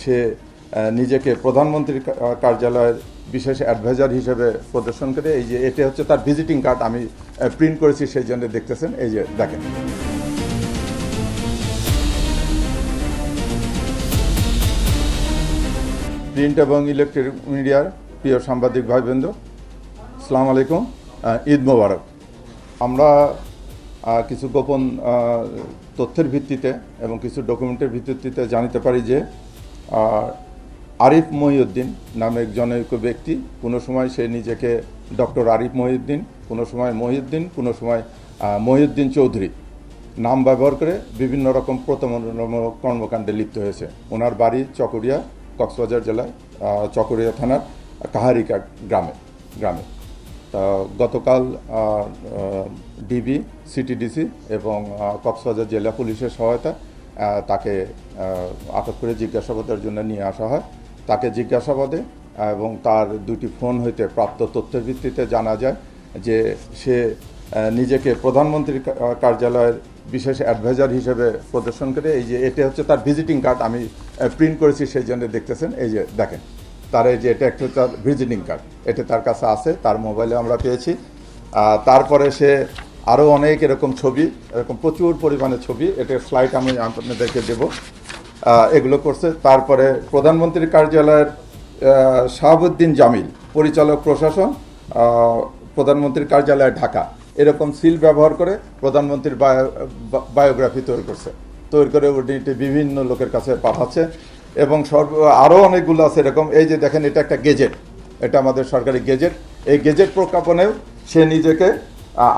সে নিজেকে প্রধানমন্ত্রীর কার্যালয়ের বিশেষ অ্যাডভাইজার হিসেবে প্রদর্শন করে এই যে এটা হচ্ছে তার ভিজিটিং কার্ড, আমি প্রিন্ট করেছি, সেই জন্য দেখতেছেন, এই যে দেখেন। প্রিন্ট এবং ইলেকট্রনিক মিডিয়ার প্রিয় সাংবাদিক ভাইবৃন্দ, আসসালামু আলাইকুম, ঈদ মোবারক। আমরা কিছু গোপন তথ্যের ভিত্তিতে এবং কিছু ডকুমেন্টের ভিত্তিতে জানতে পারি যে আরিফ মহিউদ্দিন নামে এক জনৈক ব্যক্তি, কোনো সময় সে নিজেকে ডক্টর আরিফ মহিউদ্দিন, কোনো সময় মহিউদ্দিন, কোনো সময় মহিউদ্দিন চৌধুরী নাম ব্যবহার করে বিভিন্ন রকম প্রতারণামূলক কর্মকাণ্ডে লিপ্ত হয়েছে। ওনার বাড়ি চকরিয়া, কক্সবাজার জেলায় চকরিয়া থানার কাহারিকা গ্রামে। তা গতকাল ডিবি, সিটিডিসি এবং কক্সবাজার জেলা পুলিশের সহায়তা তাকে আটক করে জিজ্ঞাসাবাদের জন্য নিয়ে আসা হয়। তাকে জিজ্ঞাসাবাদে এবং তার দুটি ফোন হইতে প্রাপ্ত তথ্যের ভিত্তিতে জানা যায় যে সে নিজেকে প্রধানমন্ত্রীর কার্যালয়ের বিশেষ অ্যাডভাইজার হিসেবে প্রদর্শন করে এই যে এটা হচ্ছে তার ভিজিটিং কার্ড, আমি প্রিন্ট করেছি, সেই জন্য দেখতেছেন, এই যে দেখেন। তার এই যে এটা একটা তার ভিজিটিং কার্ড, এটা তার কাছে আছে, তার মোবাইলে আমরা পেয়েছি। তারপরে সে আরও অনেক এরকম ছবি, এরকম প্রচুর পরিমাণে ছবি, এটার স্লাইড আমি আপনাদেরকে দেব, এগুলো করছে। তারপরে প্রধানমন্ত্রীর কার্যালয়ের শাহাবুদ্দিন জামিল, পরিচালক প্রশাসন, প্রধানমন্ত্রীর কার্যালয় ঢাকা, এরকম সিল ব্যবহার করে প্রধানমন্ত্রীর বায়োগ্রাফি তৈরি করে ওটি বিভিন্ন লোকের কাছে পাঠাচ্ছে। এবং আরও অনেকগুলো আছে এরকম। এই যে দেখেন, এটা একটা গেজেট, এটা আমাদের সরকারি গেজেট। এই গেজেট প্রজ্ঞাপনেও সে নিজেকে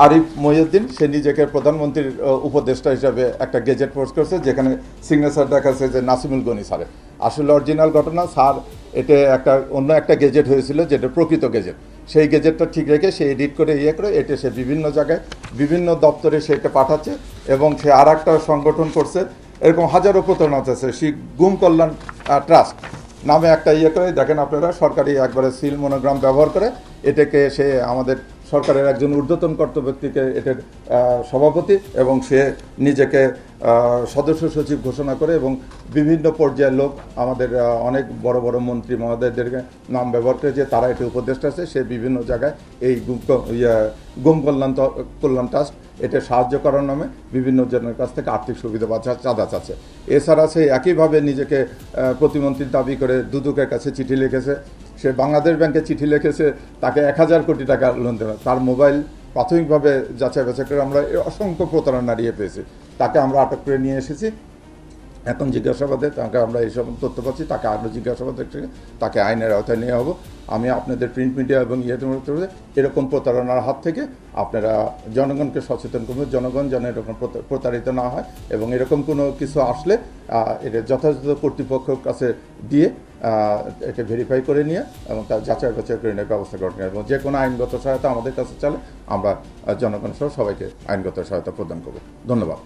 আরিফ মহিউদ্দিন, সে নিজেকে প্রধানমন্ত্রীর উপদেষ্টা হিসাবে একটা গেজেট পোস্ট করছে, যেখানে সিগনেচার দেখাচ্ছে যে নাসিমুল গনি স্যারের। আসলে অরিজিনাল ঘটনা, স্যার এটা অন্য একটা গেজেট হয়েছিল, যেটা প্রকৃত গেজেট। সেই গেজেটটা ঠিক রেখে সে এডিট করে করে এটা সে বিভিন্ন জায়গায় বিভিন্ন দপ্তরে সে এটা পাঠাচ্ছে। এবং সে আর একটা সংগঠন করছে, এরকম হাজারো প্রতারণা আছে। সেই গুম কল্যাণ ট্রাস্ট নামে একটা করে দেখেন আপনারা, সরকারি একবারে সিল মনোগ্রাম ব্যবহার করে এটাকে সে আমাদের সরকারের একজন ঊর্ধ্বতন কর্তব্য ব্যক্তিকে এটার সভাপতি, এবং সে নিজেকে সদস্য সচিব ঘোষণা করে এবং বিভিন্ন পর্যায়ের লোক, আমাদের অনেক বড় বড় মন্ত্রী মহোদয়দেরকে নাম ব্যবহার করে যে তারা এটা উপদেষ্টা আছে। সে বিভিন্ন জায়গায় এই গুম কল্যাণ ট্রাস্ট এটা সাহায্য করার নামে বিভিন্ন জনের কাছ থেকে আর্থিক সুবিধা বা চাঁদা চাচ্ছে। এছাড়া সে একইভাবে নিজেকে প্রতিমন্ত্রীর দাবি করে দুদকের কাছে চিঠি লিখেছে। সে বাংলাদেশ ব্যাংকে চিঠি লিখেছে, তাকে 1000 কোটি টাকা লোন দেবে। তার মোবাইল প্রাথমিকভাবে যাচাই বাছাই করে আমরা অসংখ্য প্রতারণা নিয়ে পেয়েছি। তাকে আমরা আটক করে নিয়ে এসেছি। এখন জিজ্ঞাসাবাদে তাকে আমরা এইসব তথ্য পাচ্ছি, তাকে আরও জিজ্ঞাসাবাদ থেকে তাকে আইনের আওতায় নেওয়া হবো। আমি আপনাদের প্রিন্ট মিডিয়া এবং এরকম প্রতারণার হাত থেকে আপনারা জনগণকে সচেতন করবেন, জনগণ যেন এরকম প্রতারিত না হয়। এবং এরকম কোনো কিছু আসলে এটা যথাযথ কর্তৃপক্ষের কাছে দিয়ে এটা ভেরিফাই করে নিয়ে এবং তার যাচাই বাছাই করে নেওয়ার ব্যবস্থা করেন। এবং যে কোনো আইনগত সহায়তা আমাদের কাছে চালে আমরা জনগণ সহ সবাইকে আইনগত সহায়তা প্রদান করব। ধন্যবাদ।